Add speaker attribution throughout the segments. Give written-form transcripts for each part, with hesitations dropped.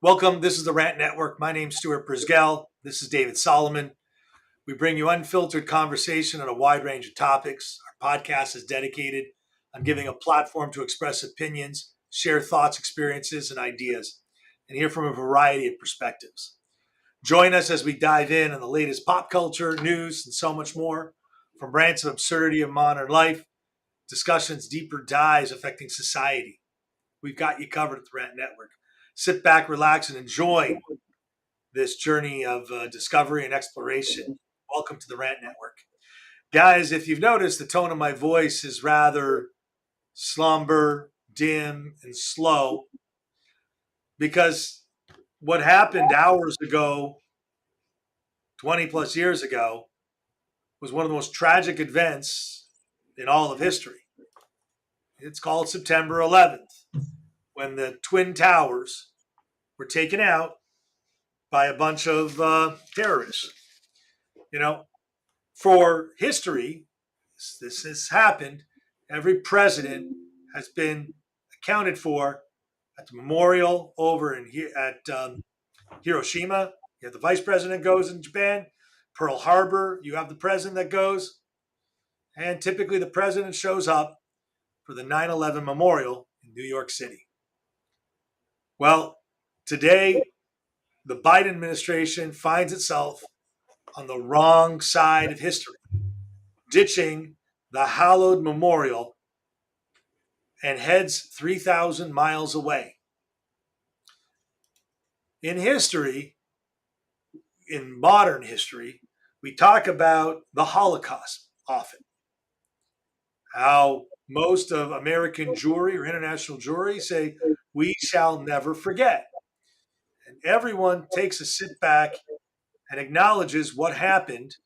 Speaker 1: Welcome. This is the Rant Network. My name's Stuart Brisgell. This is David Solomon. We bring you unfiltered conversation on a wide range of topics. Our podcast is dedicated on giving a platform to express opinions, share thoughts, experiences, and ideas, and hear from a variety of perspectives. Join us as we dive in on the latest pop culture, news, and so much more. From rants of absurdity of modern life, discussions, deeper dives affecting society. We've got you covered at the Rant Network. Sit back, relax, and enjoy this journey of discovery and exploration. Welcome to the Rant Network. Guys, if you've noticed, the tone of my voice is rather somber, dim, and slow because what happened hours ago, 20 plus years ago, was one of the most tragic events in all of history. It's called September 11th, when the Twin Towers were taken out by a bunch of terrorists. You know, for history, this has happened. Every president has been accounted for at the memorial over in at Hiroshima. You have the vice president goes in Japan. Pearl Harbor, you have the president that goes. And typically the president shows up for the 9/11 memorial in New York City. Well, today, the Biden administration finds itself on the wrong side of history, ditching the hallowed memorial and heads 3,000 miles away. In history, in modern history, we talk about the Holocaust often. How most of American jury or international jury say, we shall never forget. And everyone takes a sit back and acknowledges what happened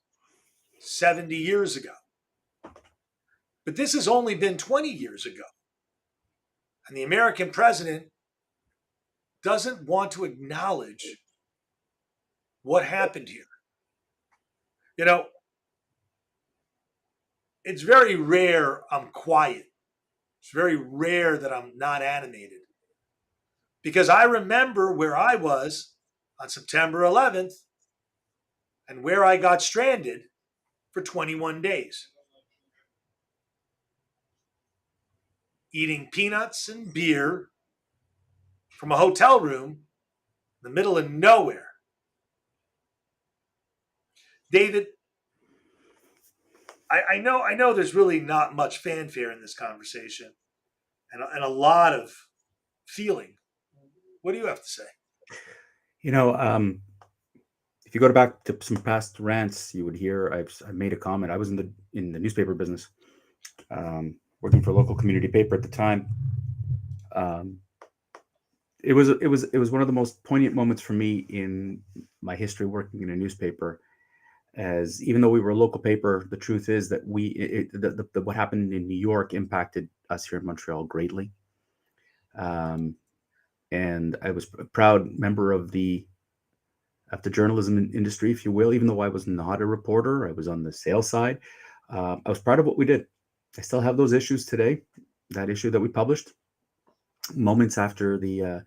Speaker 1: 70 years ago. But this has only been 20 years ago. And the American president doesn't want to acknowledge what happened here. You know, it's very rare I'm quiet. It's very rare that I'm not animated. Because I remember where I was on September 11th and where I got stranded for 21 days. Eating peanuts and beer from a hotel room in the middle of nowhere. David, I know there's really not much fanfare in this conversation and a lot of feeling. What do you have to say?
Speaker 2: You know, if you go back to some past rants, you would hear I made a comment. I was in the newspaper business, working for a local community paper at the time. Um, it was one of the most poignant moments for me in my history working in a newspaper. As even though we were a local paper, the truth is that what happened in New York impacted us here in Montreal greatly. Um, and I was a proud member of the journalism industry, if you will. Even though I was not a reporter, I was on the sales side. I was proud of what we did. I still have those issues today. That issue that we published moments after the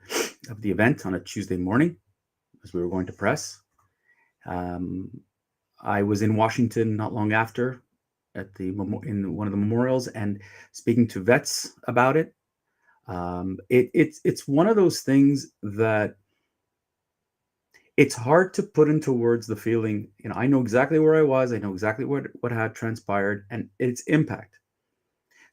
Speaker 2: event on a Tuesday morning, as we were going to press. Um, I was in Washington not long after in one of the memorials and speaking to vets about it. It's one of those things that it's hard to put into words the feeling. I know exactly where I was. I know exactly what had transpired and its impact.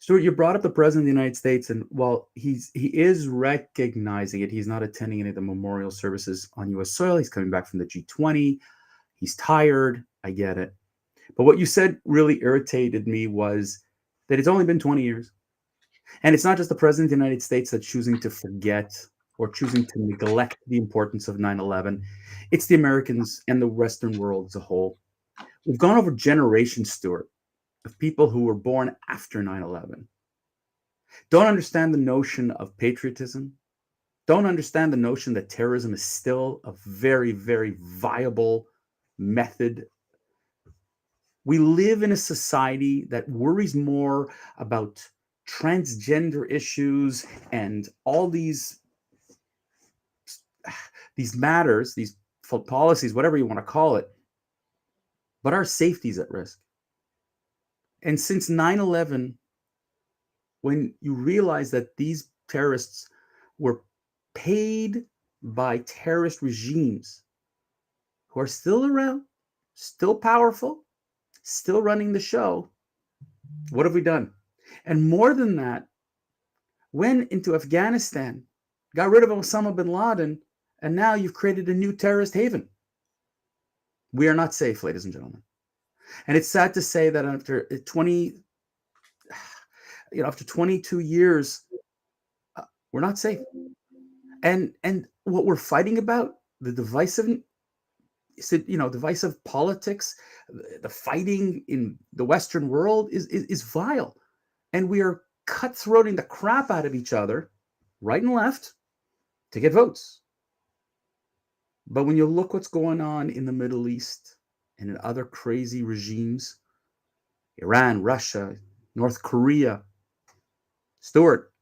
Speaker 2: Stuart, you brought up the president of the United States, and while he is recognizing it, he's not attending any of the memorial services on U.S. soil. He's coming back from the G20. He's tired. I get it. But what you said really irritated me was that it's only been 20 years. And it's not just the president of the United States that's choosing to forget or choosing to neglect the importance of 9/11. It's the Americans and the Western world as a whole. We've gone over generations, Stuart, of people who were born after 9/11. Don't understand the notion of patriotism. Don't understand the notion that terrorism is still a very, very viable method. We live in a society that worries more about transgender issues and all these these matters, these policies, whatever you want to call it, but our safety is at risk. And since 9/11, when you realize that these terrorists were paid by terrorist regimes who are still around, still powerful, still running the show, what have we done? And more than that, went into Afghanistan, got rid of Osama bin Laden, and now you've created a new terrorist haven. We are not safe, ladies and gentlemen. And it's sad to say that after 22 years, we're not safe. And what we're fighting about, the divisive politics, the fighting in the Western world is vile, and we are cutthroating the crap out of each other, right and left, to get votes. But when you look what's going on in the Middle East and in other crazy regimes, Iran, Russia, North Korea, Stuart,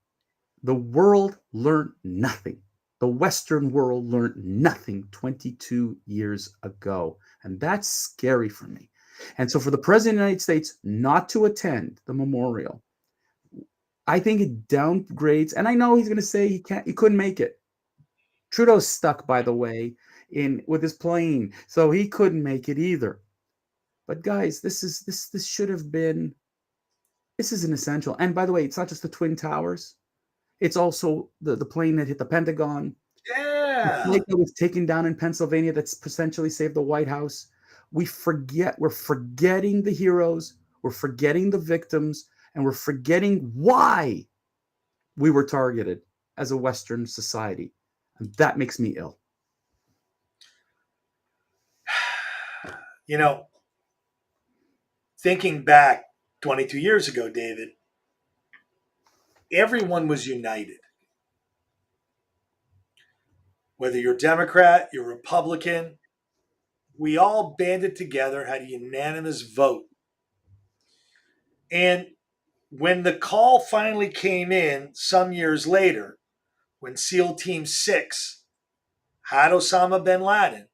Speaker 2: the world learned nothing. The Western world learned nothing 22 years ago. And that's scary for me. And so for the President of the United States not to attend the memorial, I think it downgrades. And I know he's going to say he couldn't make it. Trudeau's stuck, by the way, in with his plane, so he couldn't make it either. But guys, this should have been. This is an essential. And by the way, it's not just the Twin Towers. It's also the plane that hit the Pentagon, the
Speaker 1: Yeah.
Speaker 2: flight that was taken down in Pennsylvania that's potentially saved the White House. We're forgetting the heroes, we're forgetting the victims, and we're forgetting why we were targeted as a Western society. And that makes me ill.
Speaker 1: You know, thinking back 22 years ago, David, everyone was united. Whether you're Democrat, you're Republican, we all banded together, had a unanimous vote. And when the call finally came in some years later, when SEAL Team 6 had Osama bin Laden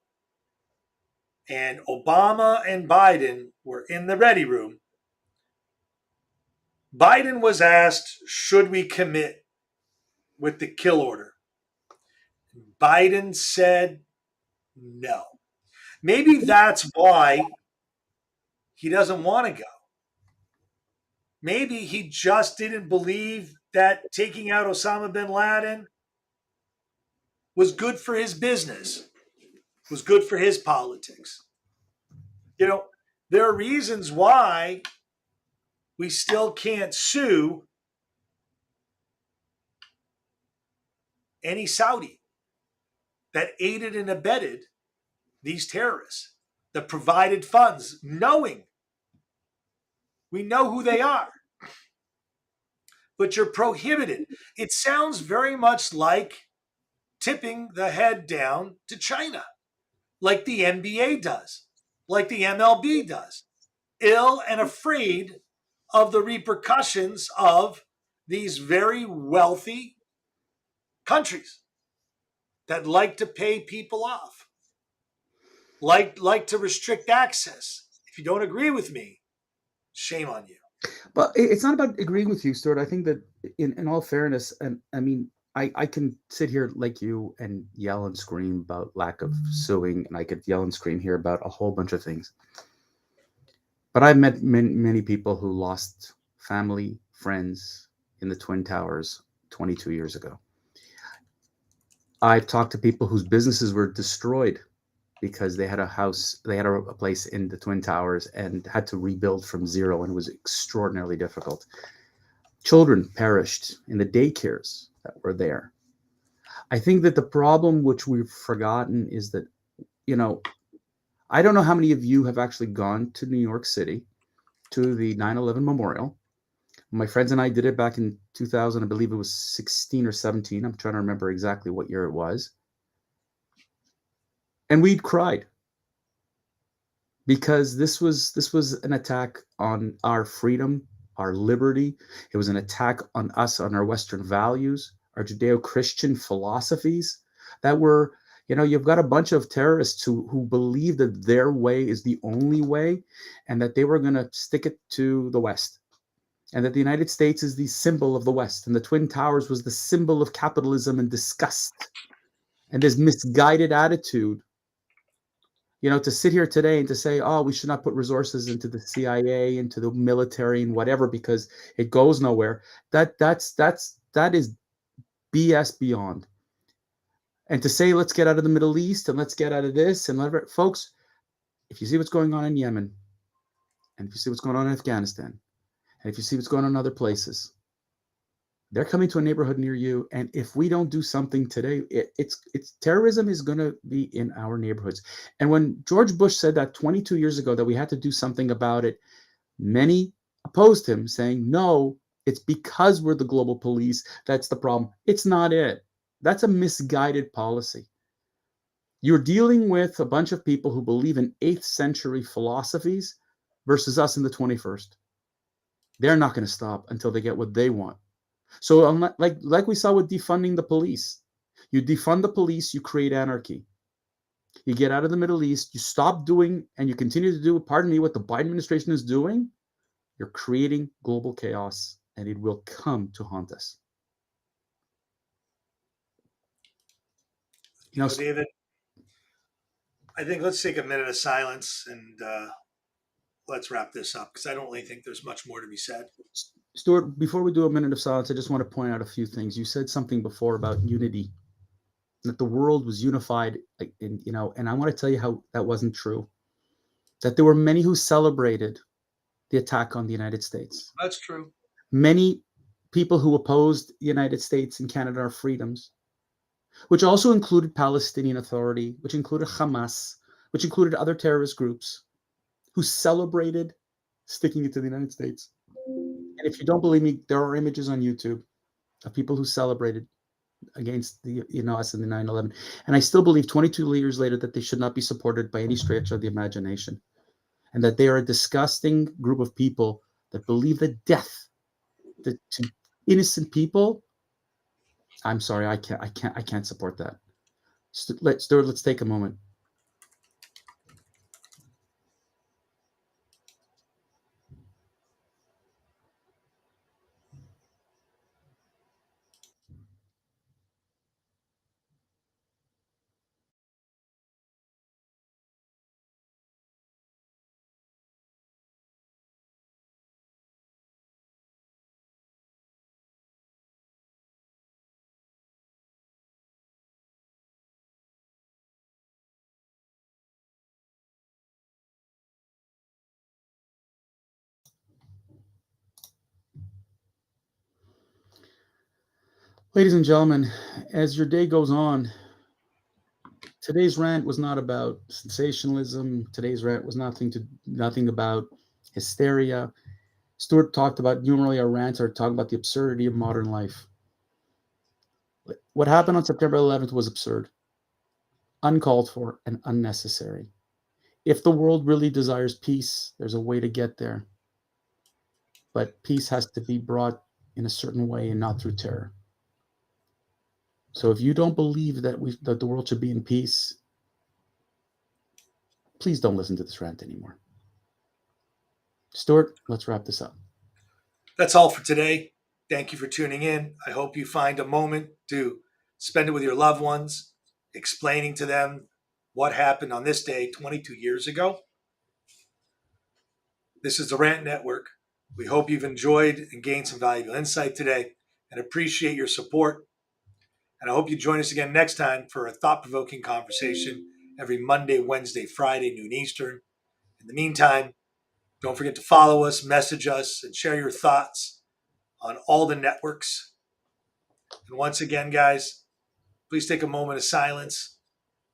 Speaker 1: and Obama and Biden were in the ready room, Biden was asked, should we commit with the kill order? Biden said no. Maybe that's why he doesn't want to go. Maybe he just didn't believe that taking out Osama bin Laden was good for his business, was good for his politics. You know, there are reasons why we still can't sue any Saudi that aided and abetted these terrorists, that provided funds, knowing we know who they are. But you're prohibited. It sounds very much like tipping the head down to China, like the NBA does, like the MLB does, ill and afraid of the repercussions of these very wealthy countries that like to pay people off, like to restrict access. If you don't agree with me, shame on you.
Speaker 2: But it's not about agreeing with you, Stuart. I think that in all fairness, and I mean, I can sit here like you and yell and scream about lack of suing, and I could yell and scream here about a whole bunch of things. But I've met many people who lost family, friends in the Twin Towers 22 years ago. I've talked to people whose businesses were destroyed because they had a house, they had a place in the Twin Towers and had to rebuild from zero, and it was extraordinarily difficult. Children perished in the daycares that were there. I think that the problem which we've forgotten is that, you know, I don't know how many of you have actually gone to New York City to the 9/11 memorial. My friends and I did it back in 2000. I believe it was 16 or 17. I'm trying to remember exactly what year it was. And we cried because this was an attack on our freedom, our liberty. It was an attack on us, on our Western values, our Judeo-Christian philosophies that were, You've got a bunch of terrorists who believe that their way is the only way and that they were going to stick it to the West and that the United States is the symbol of the West and the Twin Towers was the symbol of capitalism and disgust and this misguided attitude. To sit here today and to say, oh, we should not put resources into the CIA, into the military and whatever because it goes nowhere. That is BS beyond. And to say, let's get out of the Middle East and let's get out of this and whatever, folks, if you see what's going on in Yemen, and if you see what's going on in Afghanistan, and if you see what's going on in other places, they're coming to a neighborhood near you. And if we don't do something today, it's terrorism is going to be in our neighborhoods. And when George Bush said that 22 years ago that we had to do something about it, many opposed him, saying, no, it's because we're the global police. That's the problem. It's not it. That's a misguided policy. You're dealing with a bunch of people who believe in 8th century philosophies versus us in the 21st. They're not going to stop until they get what they want. So like we saw with defunding the police, you defund the police, you create anarchy. You get out of the Middle East, you stop doing and you continue to do, pardon me, what the Biden administration is doing, you're creating global chaos and it will come to haunt us.
Speaker 1: David, I think let's take a minute of silence and let's wrap this up because I don't really think there's much more to be said.
Speaker 2: Stuart, before we do a minute of silence, I just want to point out a few things. You said something before about unity, that the world was unified, and I want to tell you how that wasn't true. That there were many who celebrated the attack on the United States.
Speaker 1: That's true.
Speaker 2: Many people who opposed the United States and Canada our freedoms, which also included Palestinian Authority, which included Hamas, which included other terrorist groups, who celebrated sticking it to the United States. And if you don't believe me, there are images on YouTube of people who celebrated against us in the 9/11. And I still believe 22 years later that they should not be supported by any stretch of the imagination. And that they are a disgusting group of people that believe that death to innocent people. I'm sorry, I can't support that. Let's take a moment. Ladies and gentlemen, as your day goes on, today's rant was not about sensationalism. Today's rant was nothing about hysteria. Stuart talked about numerally our rants are talking about the absurdity of modern life. What happened on September 11th was absurd, uncalled for, and unnecessary. If the world really desires peace, there's a way to get there. But peace has to be brought in a certain way and not through terror. So if you don't believe that the world should be in peace, please don't listen to this rant anymore. Stuart, let's wrap this up.
Speaker 1: That's all for today. Thank you for tuning in. I hope you find a moment to spend it with your loved ones, explaining to them what happened on this day 22 years ago. This is the Rant Network. We hope you've enjoyed and gained some valuable insight today and appreciate your support. And I hope you join us again next time for a thought provoking conversation every Monday, Wednesday, Friday, noon Eastern. In the meantime, don't forget to follow us, message us, and share your thoughts on all the networks. And once again, guys, please take a moment of silence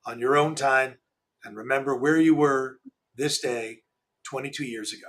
Speaker 1: on your own time and remember where you were this day 22 years ago.